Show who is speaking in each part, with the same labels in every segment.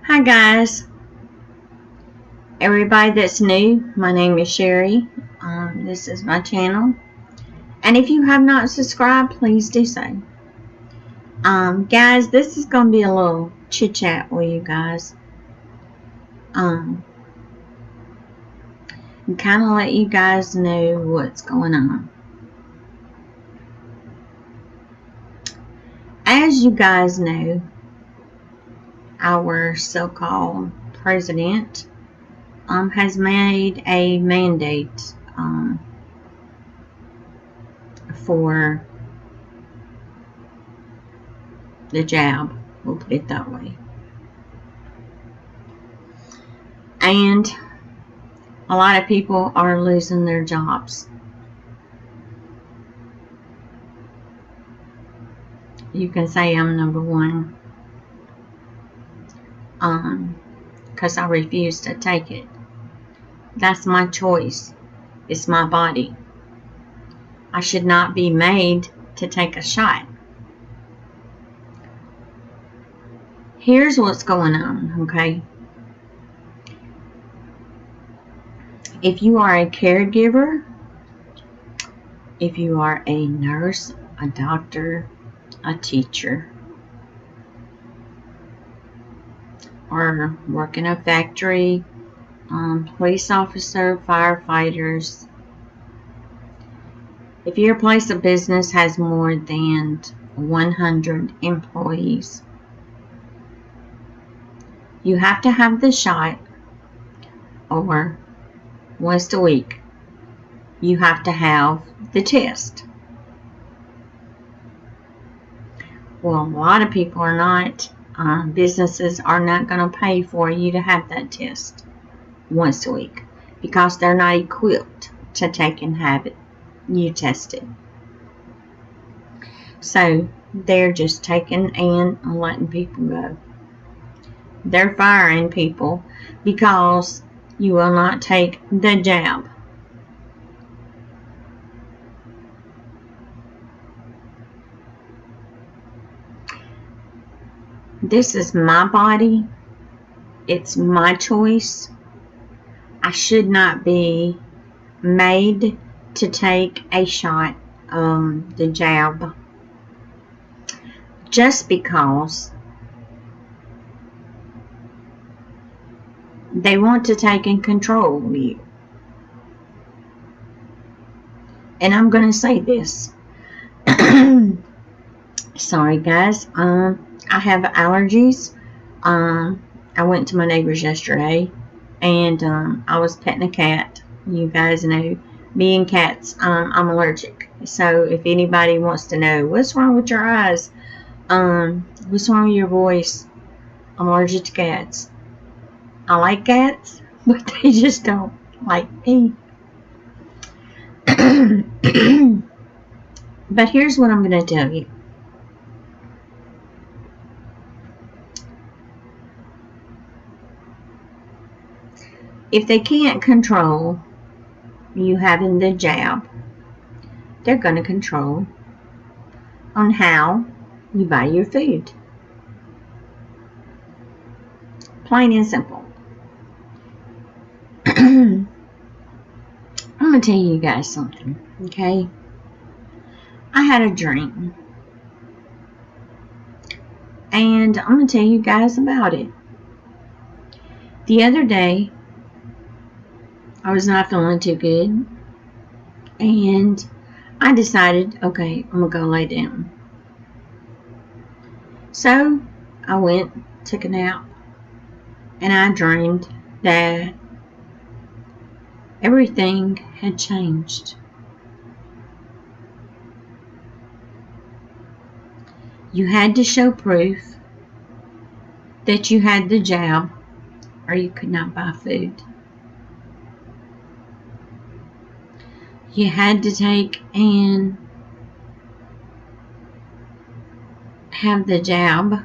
Speaker 1: Hi guys, everybody that's new, my name is Sherry. This is my channel, and if you have not subscribed, please do so. Guys, this is going to be a little chit chat with you guys. And kind of let you guys know what's going on. As you guys know, our so-called president has made a mandate for the jab, we'll put it that way. And a lot of people are losing their jobs. You can say I'm number one, because I refuse to take it. That's my choice. It's my body. I should not be made to take a shot. Here's what's going on, okay? If you are a caregiver, if you are a nurse, a doctor, a teacher, or work in a factory, police officer, firefighters, if your place of business has more than 100 employees, you have to have the shot, or once a week, you have to have the test. Well, a lot of people are not, businesses are not going to pay for you to have that test once a week because they're not equipped to take and have it you tested. So they're just taking and letting people go. They're firing people because you will not take the jab. This is my body. It's my choice. I should not be made to take a shot, the jab, just because they want to take and control you. And I'm going to say this. Sorry guys, I have allergies. I went to my neighbor's yesterday, and I was petting a cat. You guys know, me and cats, I'm allergic. So if anybody wants to know what's wrong with your eyes, what's wrong with your voice, I'm allergic to cats. I like cats, but they just don't like me. But here's what I'm going to tell you. If they can't control you having the jab, they're going to control on how you buy your food. Plain and simple. I'm going to tell you guys something, okay? I had a dream, and I'm going to tell you guys about it. The other day, I was not feeling too good, and I decided, okay, I'm going to go lay down. So I went, took a nap, and I dreamed that everything had changed. You had to show proof that you had the jab, or you could not buy food. You had to take and have the jab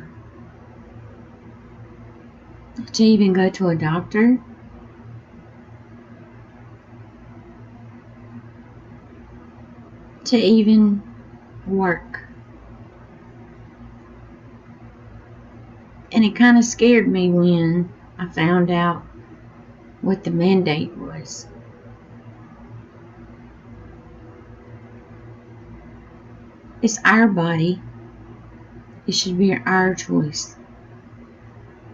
Speaker 1: to even go to a doctor. To even work. And it kind of scared me when I found out what the mandate was. It's our body. It should be our choice.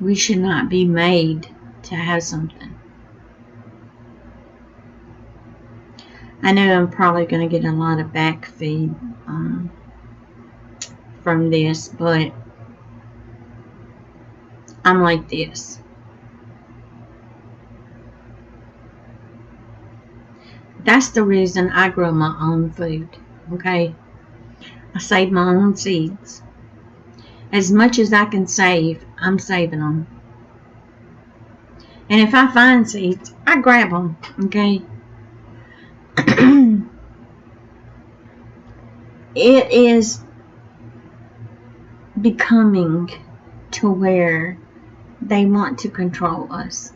Speaker 1: We should not be made to have something. I know I'm probably going to get a lot of back feed from this, but I'm like this. That's the reason I grow my own food, okay? I save my own seeds. As much as I can save, I'm saving them. And if I find seeds, I grab them, okay? It is becoming to where they want to control us.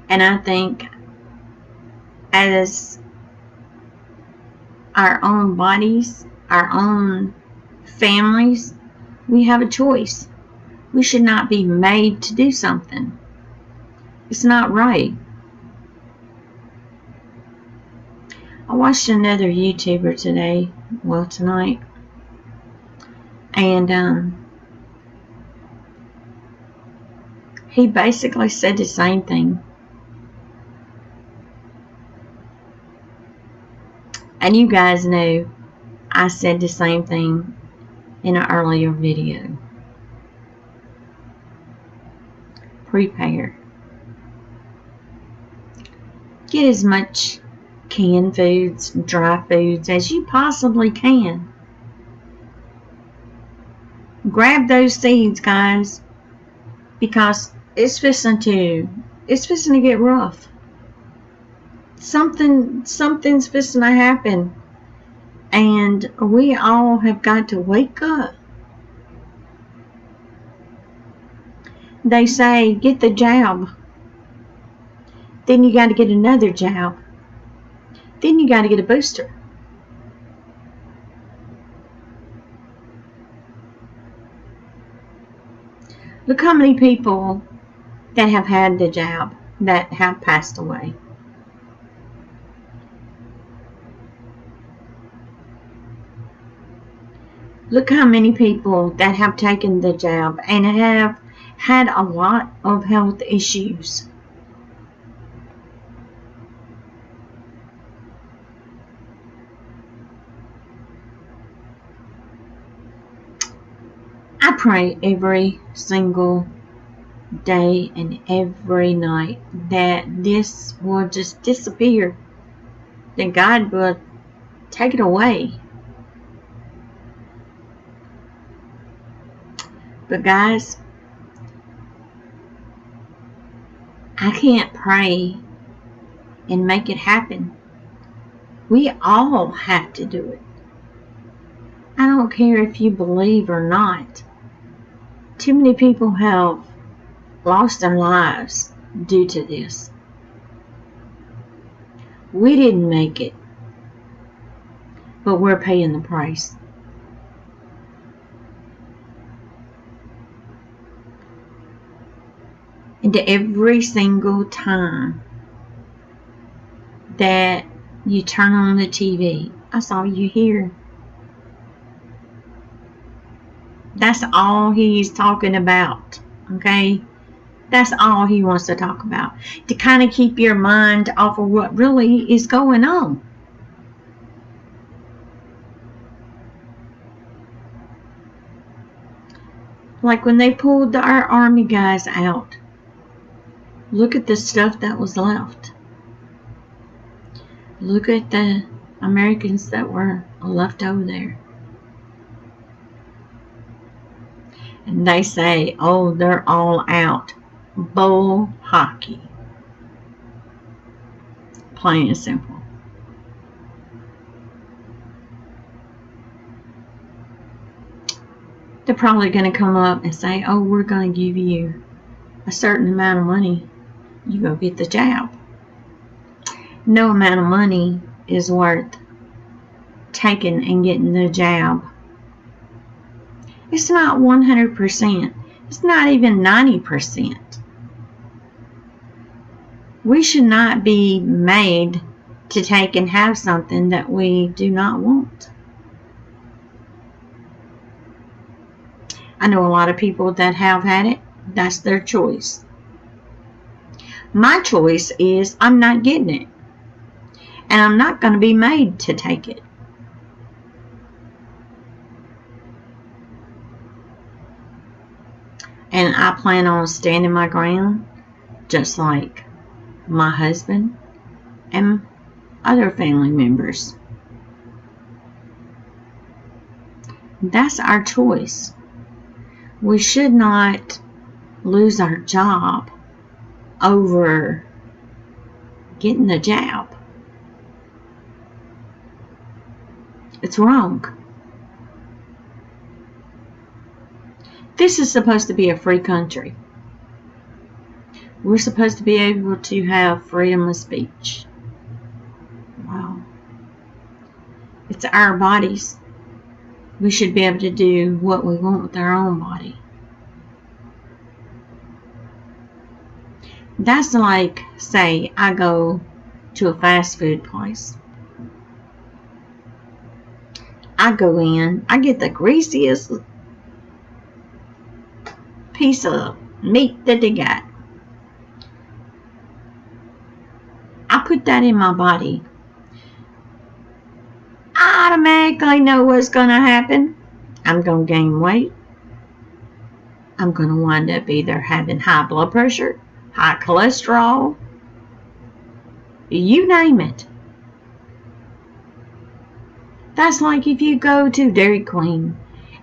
Speaker 1: And I think as our own bodies, our own families, we have a choice. We should not be made to do something. It's not right. I watched another YouTuber tonight, and he basically said the same thing. And you guys know I said the same thing in an earlier video. Prepare. Get as much canned foods, dry foods as you possibly can. Grab those seeds, guys, because it's fixing to get rough. Something's fixing to happen, and we all have got to wake up. They say get the jab, then you got to get another jab, then you got to get a booster. Look how many people that have had the jab that have passed away. Look how many people that have taken the jab and have had a lot of health issues. I pray every single day and every night that this will just disappear, that God will take it away. But guys, I can't pray and make it happen. We all have to do it. I don't care if you believe or not. Too many people have lost their lives due to this. We didn't make it, but we're paying the price. And every single time that you turn on the TV, that's all you hear. That's all he's talking about, okay? That's all he wants to talk about, to kind of keep your mind off of what really is going on. Like when they pulled our army guys out, look at the stuff that was left. Look at the Americans that were left over there. And they say, oh, they're all out. Bull hockey. Plain and simple. They're probably going to come up and say, oh, we're going to give you a certain amount of money. You go get the jab. No amount of money is worth taking and getting the jab. It's not 100%. It's not even 90%. We should not be made to take and have something that we do not want. I know a lot of people that have had it. That's their choice. My choice is I'm not getting it. And I'm not going to be made to take it. And I plan on standing my ground just like my husband and other family members. That's our choice. We should not lose our job over getting the jab. It's wrong. This is supposed to be a free country. We're supposed to be able to have freedom of speech. Wow. It's our bodies. We should be able to do what we want with our own body. That's like, say, I go to a fast food place. I go in, I get the greasiest piece of meat that they got. I put that in my body. I automatically know what's going to happen. I'm going to gain weight. I'm going to wind up either having high blood pressure, high cholesterol, you name it. That's like if you go to Dairy Queen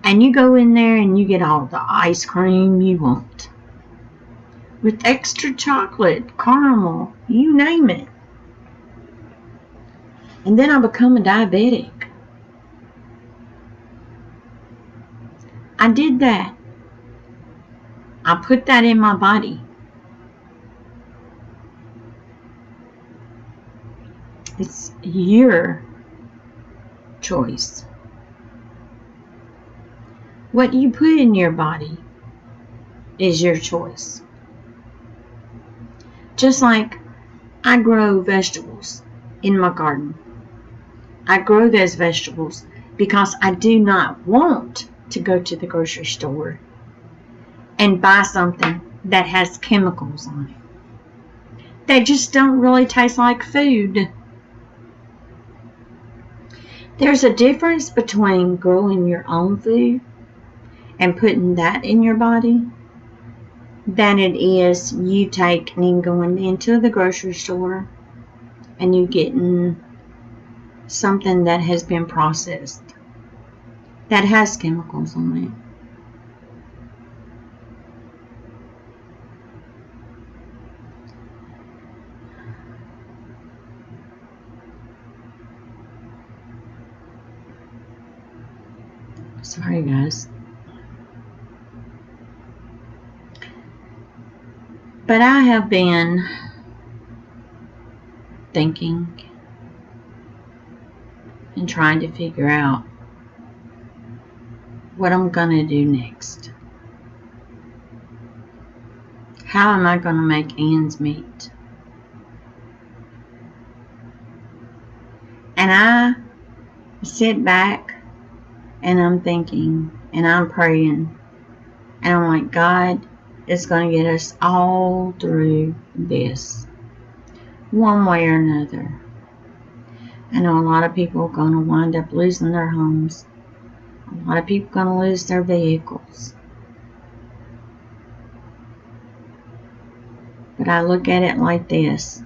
Speaker 1: and you go in there and you get all the ice cream you want with extra chocolate, caramel, you name it. And then I become a diabetic. I did that. I put that in my body. It's your choice. What you put in your body is your choice. Just like I grow vegetables in my garden. I grow those vegetables because I do not want to go to the grocery store and buy something that has chemicals on it. They just don't really taste like food. There's a difference between growing your own food and putting that in your body than it is you taking and going into the grocery store and you getting something that has been processed, that has chemicals on it. Sorry, guys. But I have been thinking and trying to figure out what I'm going to do next. How am I going to make ends meet? And I sit back and I'm thinking and I'm praying and I'm like, God is going to get us all through this one way or another. I know a lot of people are going to wind up losing their homes. A lot of people are going to lose their vehicles. But I look at it like this.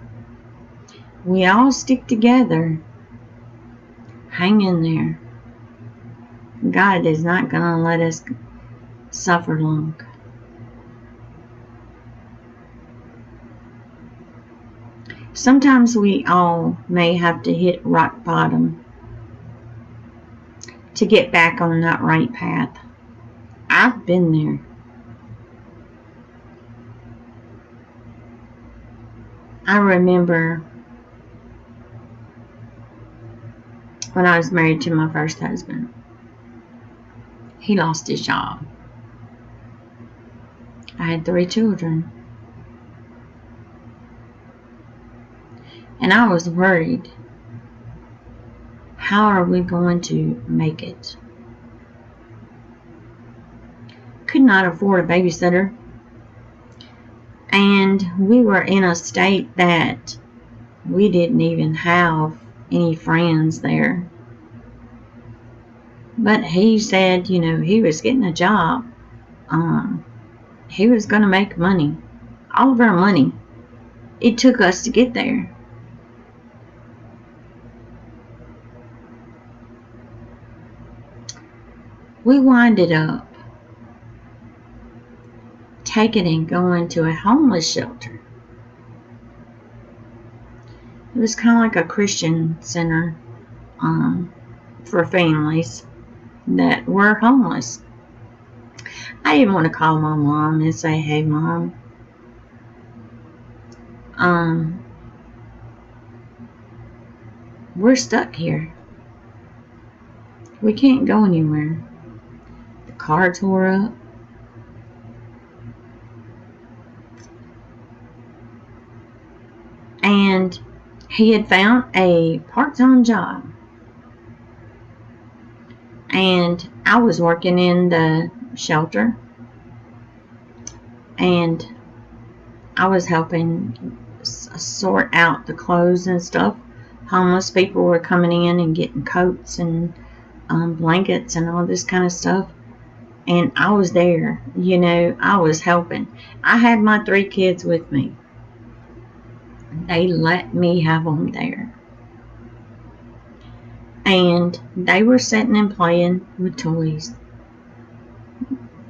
Speaker 1: We all stick together. Hang in there. God is not going to let us suffer long. Sometimes we all may have to hit rock bottom to get back on that right path. I've been there. I remember when I was married to my first husband. he lost his job. I had 3 children. And I was worried. How are we going to make it? Could not afford a babysitter. And we were in a state that we didn't even have any friends there. But he said, he was getting a job. He was going to make money. All of our money. It took us to get there. We winded up taking and going to a homeless shelter. It was kind of like a Christian center for families that were homeless. I didn't want to call my mom and say, "Hey, Mom, we're stuck here. We can't go anywhere. The car tore up. And he had found a part-time job. And I was working in the shelter. And I was helping sort out the clothes and stuff. Homeless people were coming in and getting coats and blankets and all this kind of stuff. And I was there, I was helping. I had my 3 kids with me. They let me have them there. And they were sitting and playing with toys.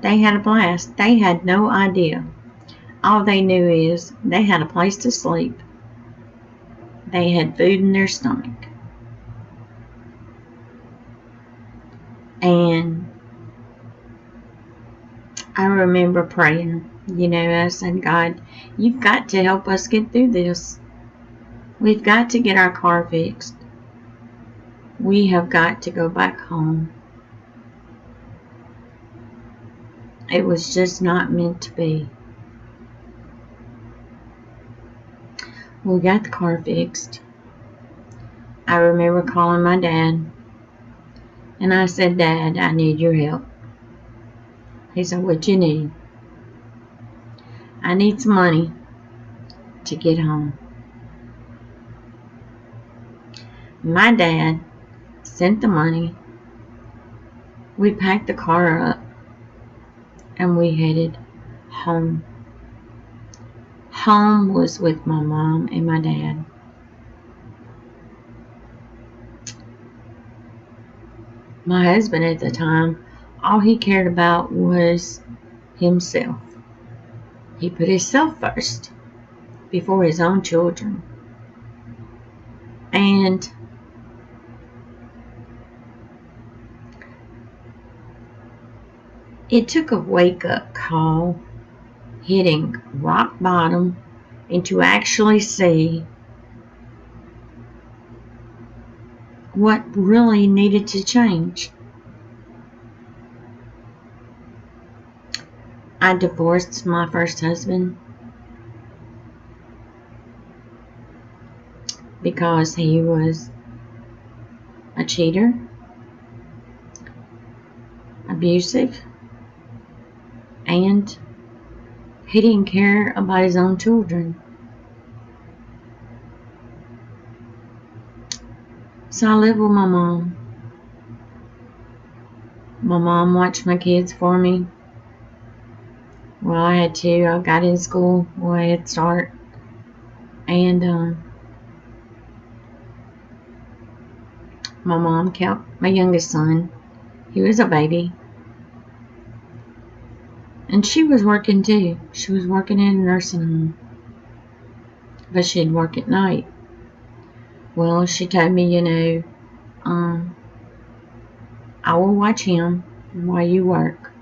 Speaker 1: They had a blast. They had no idea. All they knew is they had a place to sleep. They had food in their stomach. And I remember praying, I said, "God, you've got to help us get through this. We've got to get our car fixed. We have got to go back home." It was just not meant to be. We got the car fixed. I remember calling my dad. And I said, "Dad, I need your help." He said, "What you need?" "I need some money to get home." My dad sent the money. We packed the car up and we headed home. Home was with my mom and my dad. My husband at the time, all he cared about was himself. He put himself first before his own children. And it took a wake-up call, hitting rock bottom, and to actually see what really needed to change. I divorced my first husband because he was a cheater, abusive, and he didn't care about his own children. So I lived with my mom. My mom watched my kids for me. Well, I had to. I got in school, I had to start. And my mom kept my youngest son. He was a baby. And she was working too. She was working in a nursing home. But she'd work at night. Well, she told me, I will watch him while you work.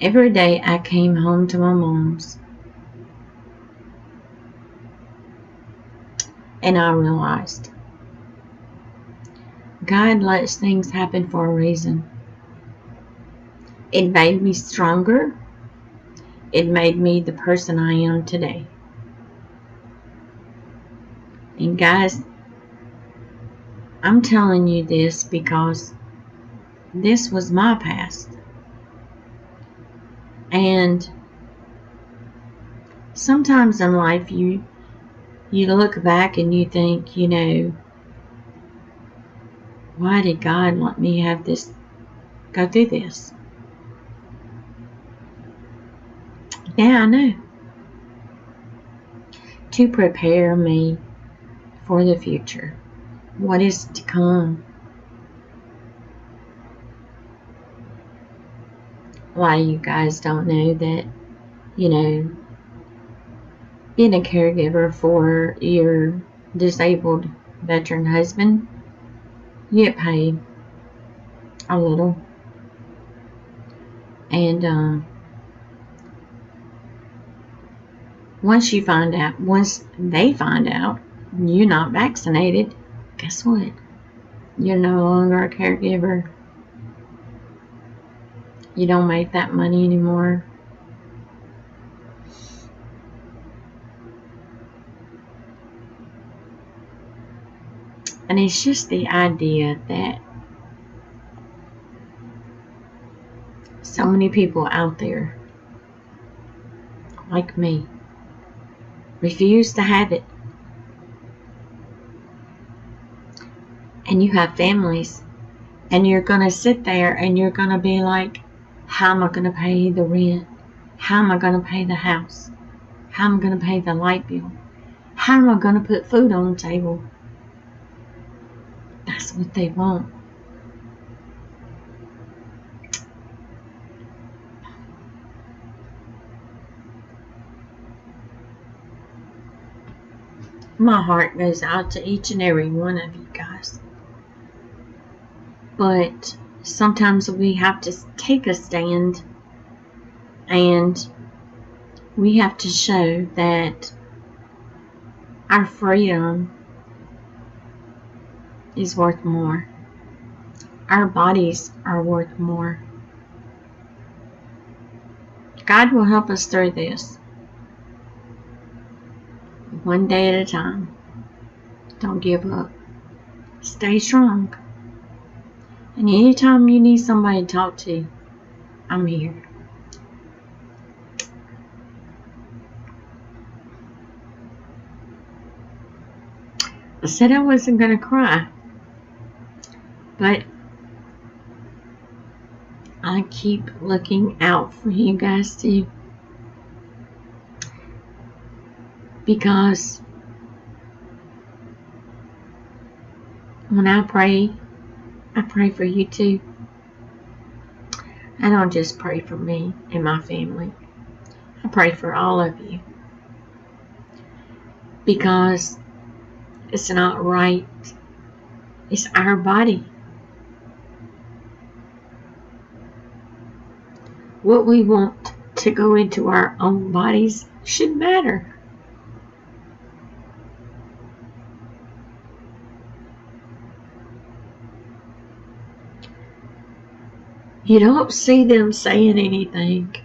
Speaker 1: Every day I came home to my mom's. And I realized God lets things happen for a reason. It made me stronger. It made me the person I am today. And guys, I'm telling you this because this was my past. And sometimes in life you look back and you think, why did God let me go through this? Yeah, I know. To prepare me for the future. What is to come. A lot of you guys don't know that, being a caregiver for your disabled veteran husband, you get paid a little. And once they find out you're not vaccinated, guess what? You're no longer a caregiver. You don't make that money anymore. And it's just the idea that so many people out there, like me, refuse to have it. And you have families, and you're going to sit there and you're going to be like, how am I going to pay the rent? How am I going to pay the house? How am I going to pay the light bill? How am I going to put food on the table? That's what they want. My heart goes out to each and every one of you guys. But sometimes we have to take a stand, and we have to show that our freedom is worth more. Our bodies are worth more. God will help us through this. One day at a time. Don't give up. Stay strong. And anytime you need somebody to talk to, I'm here. I said I wasn't going to cry, but I keep looking out for you guys too. Because when I pray for you too. I don't just pray for me and my family. I pray for all of you. Because it's not right. It's our body. What we want to go into our own bodies should matter. You don't see them saying anything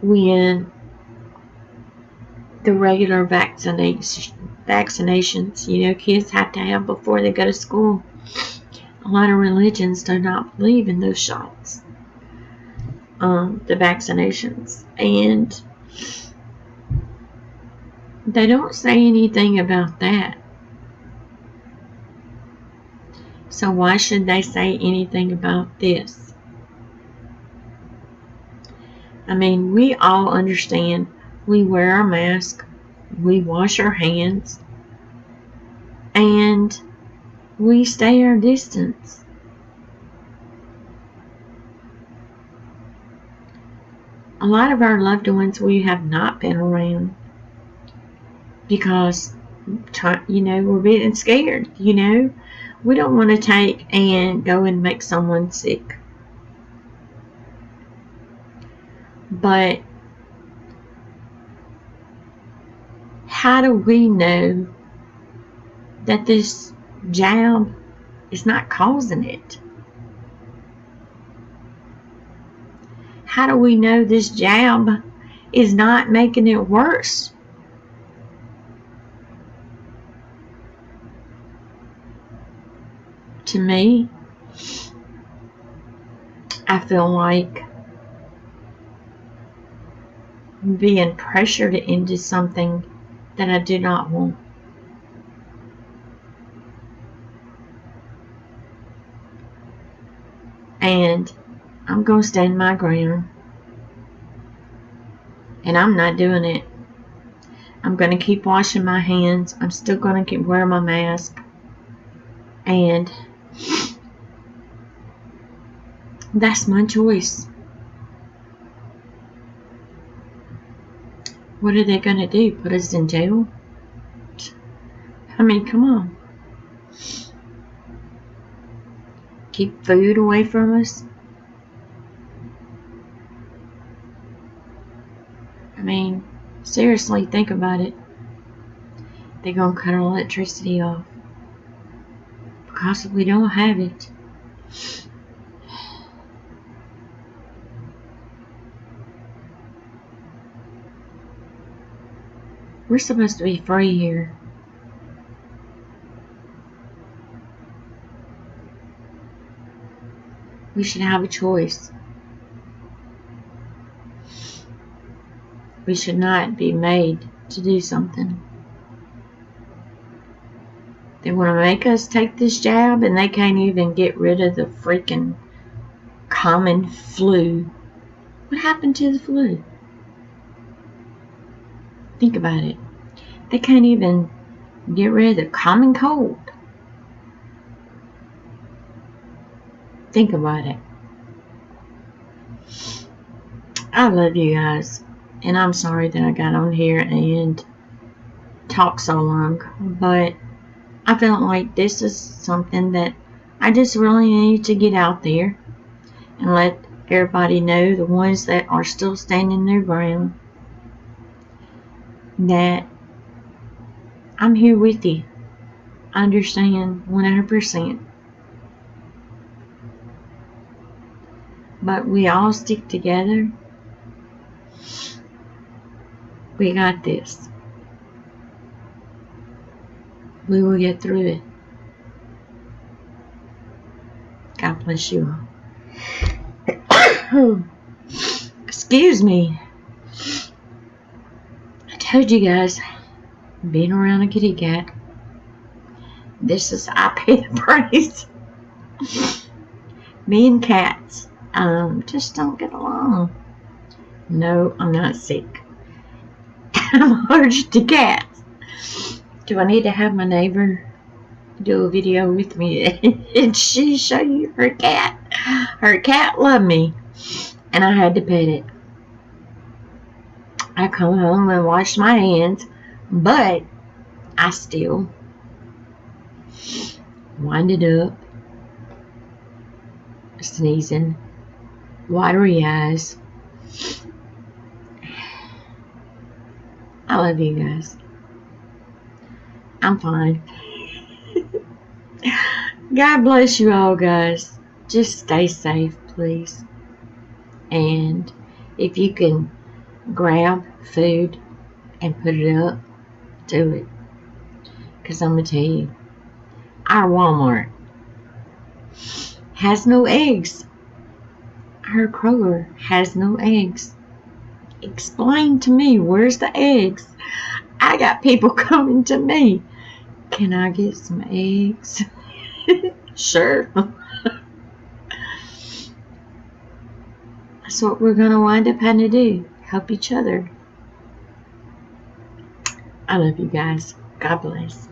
Speaker 1: when the regular vaccinations, kids have to have before they go to school. A lot of religions do not believe in those shots, the vaccinations, and they don't say anything about that. So why should they say anything about this? I mean, we all understand. We wear our mask, we wash our hands, and we stay our distance. A lot of our loved ones we have not been around because, we're being scared, We don't want to take and go and make someone sick. But how do we know that this jab is not causing it. How do we know this jab is not making it worse? To me, I feel like I'm being pressured into something that I do not want. And I'm going to stand my ground. And I'm not doing it. I'm going to keep washing my hands. I'm still going to keep wearing my mask. And that's my choice. What are they going to do? Put us in jail? I mean, come on. Keep food away from us? I mean, seriously, think about it. They're going to cut our electricity off because we don't have it. We're supposed to be free here. We should have a choice. We should not be made to do something. They want to make us take this jab and they can't even get rid of the freaking common flu. What happened to the flu? Think about it. They can't even get rid of the common cold. Think about it. I love you guys. And I'm sorry that I got on here and talked so long. But I felt like this is something that I just really need to get out there and let everybody know, the ones that are still standing their ground, that I'm here with you. I understand 100%. But we all stick together. We got this. We will get through it. God bless you all. Excuse me. I told you guys, being around a kitty cat, this is I pay the price. Me and cats just don't get along. No, I'm not sick. I'm allergic to cats. Do I need to have my neighbor do a video with me and she show you her cat? Her cat loved me and I had to pet it. I come home and wash my hands, but I still winded up, sneezing, watery eyes. I love you guys. I'm fine. God bless you all, guys. Just stay safe, please. And if you can grab food and put it up, do it. Because I'm going to tell you, our Walmart has no eggs. Our Kroger has no eggs. Explain to me, where's the eggs? I got people coming to me. Can I get some eggs? Sure. That's what we're going to wind up having to do. Help each other. I love you guys. God bless.